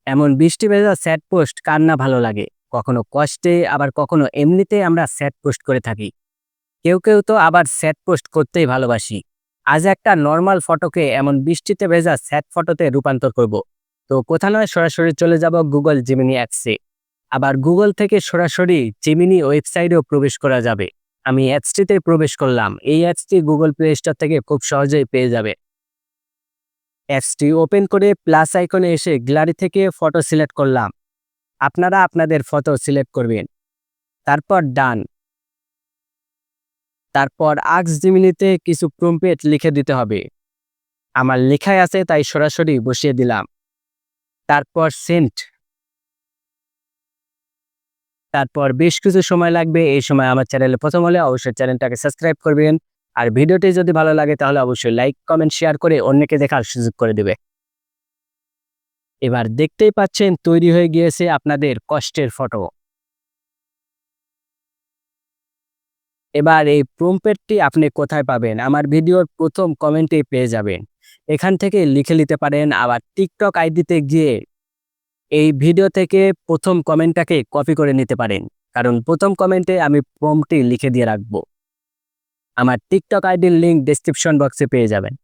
এমন বৃষ্টি ভেজা স্যাড পোস্ট কার না ভালো লাগে? কখনো কষ্টে আবার কখনো এমনিতেই আমরা স্যাড পোস্ট করে থাকি। কেউ তো আবার স্যাড পোস্ট করতেই ভালোবাসি। আজ একটা নরমাল ফটোকে এমন বৃষ্টিতে ভেজা স্যাড ফটোতে রূপান্তর করব। তো কোথা নয় সরাসরি চলে যাব গুগল জেমিনি অ্যাপসে। আবার গুগল থেকে সরাসরি জেমিনি ওয়েবসাইটেও প্রবেশ করা যাবে। আমি অ্যাপসটিতে প্রবেশ করলাম। এই অ্যাপসটি গুগল প্লে স্টোর থেকে খুব সহজেই পেয়ে যাবে। অ্যাপসটি ওপেন করে প্লাস আইকনে এসে গ্যালারি থেকে ফটো সিলেক্ট করলাম। আপনারা আপনাদের ফটো সিলেক্ট করবেন। তারপর ডান। তারপর আস্ক জিমিনিতে কিছু প্রম্পট লিখে দিতে হবে। আমার লেখাই আছে তাই সরাসরি বসিয়ে দিলাম। তারপর সেন্ড। তারপর বেশ কিছু সময় লাগবে। এই সময় আমার চ্যানেলে প্রথম হলে অবশ্যই চ্যানেলটাকে সাবস্ক্রাইব করবেন। আর ভিডিওটি যদি ভালো লাগে তাহলে অবশ্যই লাইক, কমেন্ট, শেয়ার করে অন্যকে দেখার সুযোগ করে দেবে। এবার দেখতেই পাচ্ছেন তৈরি হয়ে গিয়েছে আপনাদের কষ্টের ফটো। এবার এই প্রম্পটটি আপনি কোথায় পাবেন? আমার ভিডিওর প্রথম কমেন্টেই পেয়ে যাবেন। এখান থেকে লিখে নিতে পারেন। আবার টিকটক আইডিতে গিয়ে এই ভিডিও থেকে প্রথম কমেন্টটাকে কপি করে নিতে পারেন। কারণ প্রথম কমেন্টে আমি প্রম্পটটি লিখে দিয়ে রাখবো। আমার টিকটক আইডির লিঙ্ক ডেসক্রিপশন বক্সে পেয়ে যাবেন।